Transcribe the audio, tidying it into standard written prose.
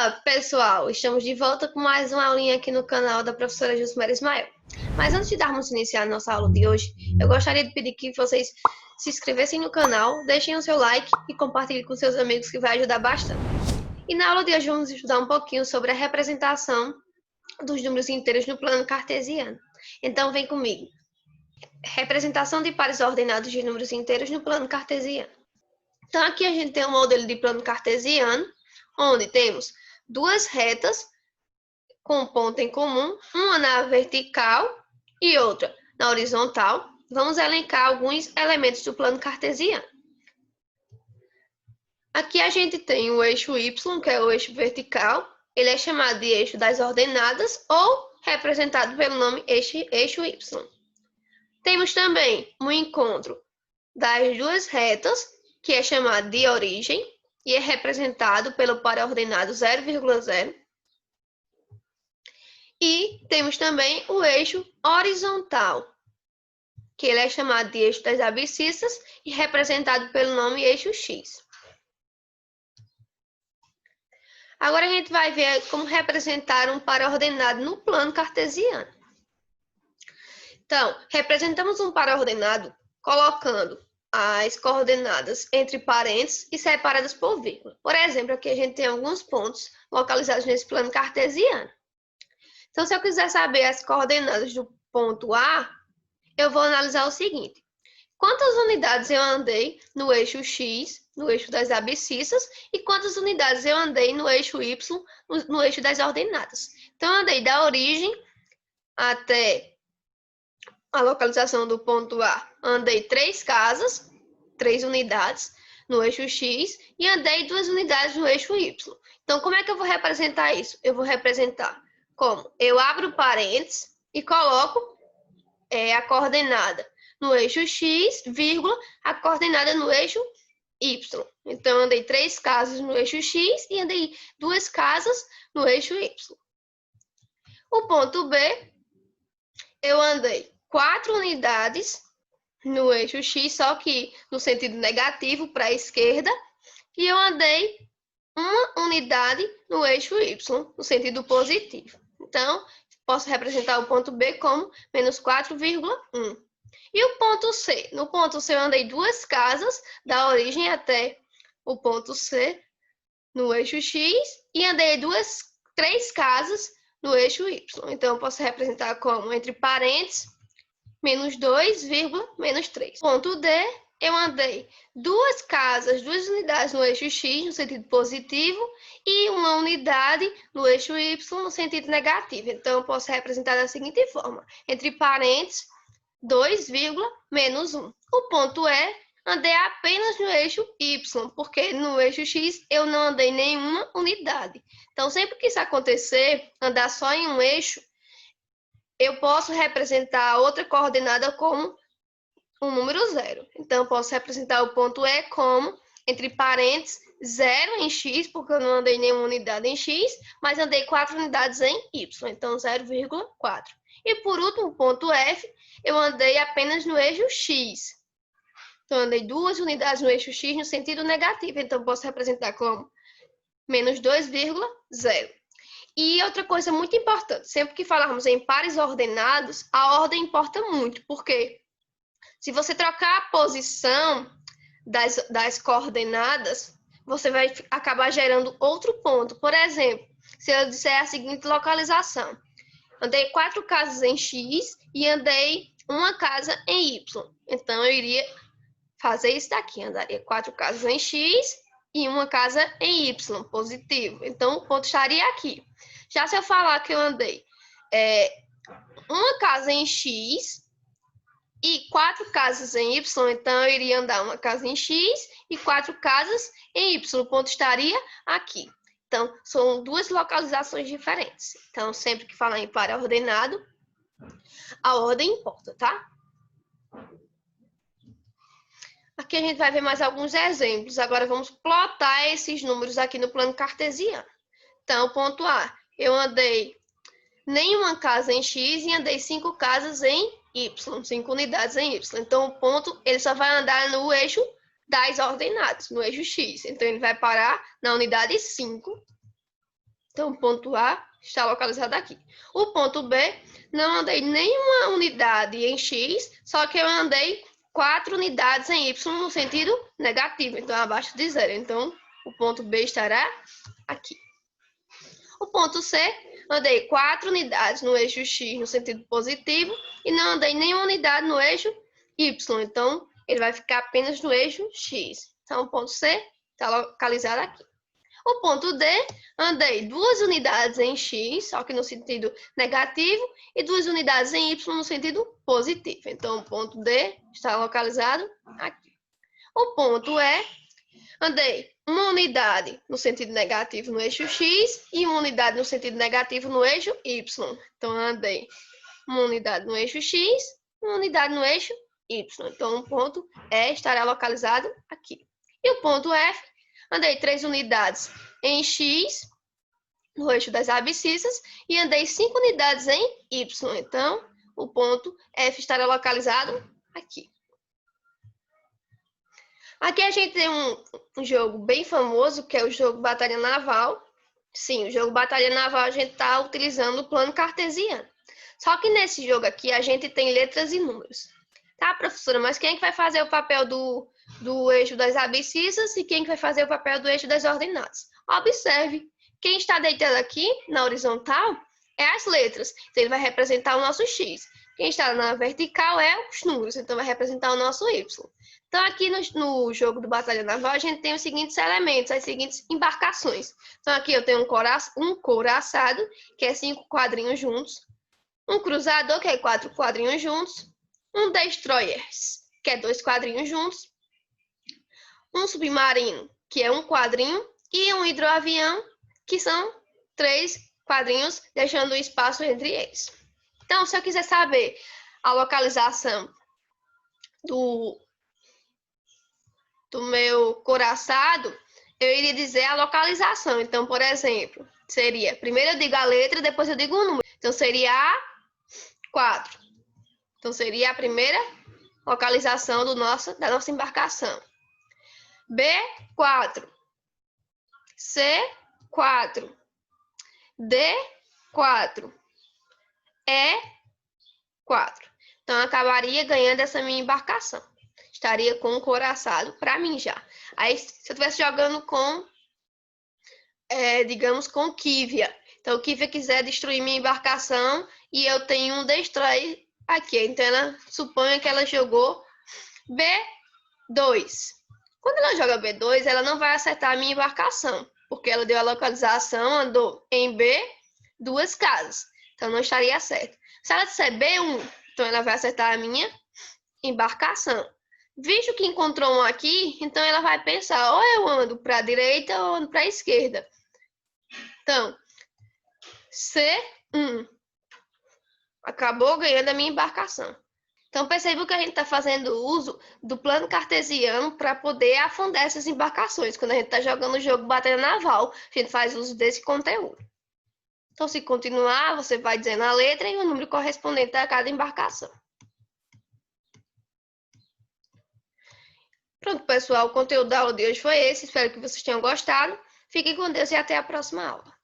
Olá, pessoal! Estamos de volta com mais uma aulinha aqui no canal da professora Jusmera Ismael. Mas antes de darmos início à nossa aula de hoje, eu gostaria de pedir que vocês se inscrevessem no canal, deixem o seu like e compartilhem com seus amigos, que vai ajudar bastante. E na aula de hoje vamos estudar um pouquinho sobre a representação dos números inteiros no plano cartesiano. Então vem comigo. Representação de pares ordenados de números inteiros no plano cartesiano. Então aqui a gente tem um modelo de plano cartesiano, onde temos duas retas com um ponto em comum, uma na vertical e outra na horizontal. Vamos elencar alguns elementos do plano cartesiano. Aqui a gente tem o eixo Y, que é o eixo vertical. Ele é chamado de eixo das ordenadas ou representado pelo nome eixo Y. Temos também um encontro das duas retas, que é chamado de origem, e é representado pelo par ordenado 0,0. E temos também o eixo horizontal, que ele é chamado de eixo das abscissas e representado pelo nome eixo X. Agora a gente vai ver como representar um par ordenado no plano cartesiano. Então, representamos um par ordenado colocando as coordenadas entre parênteses e separadas por vírgula. Por exemplo, aqui a gente tem alguns pontos localizados nesse plano cartesiano. Então, se eu quiser saber as coordenadas do ponto A, eu vou analisar o seguinte: quantas unidades eu andei no eixo X, no eixo das abscissas, e quantas unidades eu andei no eixo Y, no eixo das ordenadas. Então, eu andei da origem até a localização do ponto A, andei 3 casas, 3 unidades no eixo X e andei 2 unidades no eixo Y. Então, como é que eu vou representar isso? Eu vou representar como eu abro parênteses e coloco a coordenada no eixo X, vírgula, a coordenada no eixo Y. Então, eu andei 3 casas no eixo X e andei 2 casas no eixo Y. O ponto B, eu andei 4 unidades no eixo X, só que no sentido negativo para a esquerda, e eu andei 1 unidade no eixo Y, no sentido positivo. Então, posso representar o ponto B como menos 4,1. E o ponto C? No ponto C eu andei 2 casas, da origem até o ponto C, no eixo X, e andei 3 casas no eixo Y. Então, eu posso representar como, entre parênteses, menos 2, menos 3. Ponto D, eu andei 2 casas, 2 unidades no eixo X, no sentido positivo, e 1 unidade no eixo Y, no sentido negativo. Então, eu posso representar da seguinte forma: entre parênteses, 2, menos 1. O ponto E, andei apenas no eixo Y, porque no eixo X eu não andei nenhuma unidade. Então, sempre que isso acontecer, andar só em um eixo, eu posso representar a outra coordenada como um número 0. Então, eu posso representar o ponto E como, entre parênteses, 0 em X, porque eu não andei nenhuma unidade em X, mas andei 4 unidades em Y, então 0,4. E por último, o ponto F, eu andei apenas no eixo X. Então, eu andei 2 unidades no eixo X no sentido negativo, então eu posso representar como menos 2,0. E outra coisa muito importante, sempre que falarmos em pares ordenados, a ordem importa muito, porque se você trocar a posição das coordenadas, você vai acabar gerando outro ponto. Por exemplo, se eu disser a seguinte localização: andei 4 casas em X e andei 1 casa em Y. Então, eu iria fazer isso daqui, andaria 4 casas em X e 1 casa em Y, positivo. Então, o ponto estaria aqui. Já se eu falar que eu andei 1 casa em X e 4 casas em Y, então eu iria andar 1 casa em X e 4 casas em Y. O ponto estaria aqui. Então, são 2 localizações diferentes. Então, sempre que falar em par ordenado, a ordem importa, tá? Aqui a gente vai ver mais alguns exemplos. Agora, vamos plotar esses números aqui no plano cartesiano. Então, ponto A, eu andei nenhuma casa em X e andei 5 casas em Y, 5 unidades em Y. Então, o ponto, ele só vai andar no eixo das ordenadas, no eixo X. Então, ele vai parar na unidade 5. Então, o ponto A está localizado aqui. O ponto B, não andei nenhuma unidade em X, só que eu andei 4 unidades em Y no sentido negativo, então abaixo de 0. Então, o ponto B estará aqui. O ponto C, andei 4 unidades no eixo X no sentido positivo e não andei nenhuma unidade no eixo Y, então ele vai ficar apenas no eixo X. Então, o ponto C está localizado aqui. O ponto D, andei 2 unidades em X, só que no sentido negativo, e 2 unidades em Y no sentido positivo. Então, o ponto D está localizado aqui. O ponto E, andei 1 unidade no sentido negativo no eixo X e 1 unidade no sentido negativo no eixo Y. Então, andei 1 unidade no eixo X e 1 unidade no eixo Y. Então, o ponto E estará localizado aqui. E o ponto F, andei 3 unidades em X, no eixo das abscissas, e andei 5 unidades em Y. Então, o ponto F estará localizado aqui. Aqui a gente tem um jogo bem famoso, que é o jogo Batalha Naval. Sim, o jogo Batalha Naval a gente está utilizando o plano cartesiano. Só que nesse jogo aqui a gente tem letras e números. Tá, professora? Mas quem é que vai fazer o papel do eixo das abscissas e quem é que vai fazer o papel do eixo das ordenadas? Observe, quem está deitado aqui na horizontal é as letras, então ele vai representar o nosso X. Quem está na vertical é os números, então vai representar o nosso Y. Então aqui no jogo do Batalha Naval a gente tem os seguintes elementos, as seguintes embarcações. Então aqui eu tenho um couraçado, que é 5 quadrinhos juntos, um cruzador, que é 4 quadrinhos juntos, um destroyer, que é 2 quadrinhos juntos, um submarino, que é 1 quadrinho, e um hidroavião, que são 3 quadrinhos, deixando espaço entre eles. Então, se eu quiser saber a localização do meu couraçado, eu iria dizer a localização. Então, por exemplo, seria, primeiro eu digo a letra, depois eu digo o número. Então, seria A4. Então, seria a primeira localização da nossa embarcação. B4, C4, D4, E4. Então, eu acabaria ganhando essa minha embarcação. Estaria com um couraçado para mim já. Aí, se eu estivesse jogando com, digamos, com Kívia. Então, o Kívia quiser destruir minha embarcação e eu tenho um destroyer aqui. Então, suponha que ela jogou B2. Quando ela joga B2, ela não vai acertar a minha embarcação, porque ela deu a localização, andou em B 2 casas. Então, não estaria certo. Se ela disser B1, então ela vai acertar a minha embarcação. Visto que encontrou um aqui, então ela vai pensar, ou eu ando para a direita ou ando para a esquerda. Então, C1 acabou ganhando a minha embarcação. Então, perceba que a gente está fazendo uso do plano cartesiano para poder afundar essas embarcações. Quando a gente está jogando o jogo Batalha Naval, a gente faz uso desse conteúdo. Então, se continuar, você vai dizendo a letra e o número correspondente a cada embarcação. Pronto, pessoal, o conteúdo da aula de hoje foi esse. Espero que vocês tenham gostado. Fiquem com Deus e até a próxima aula.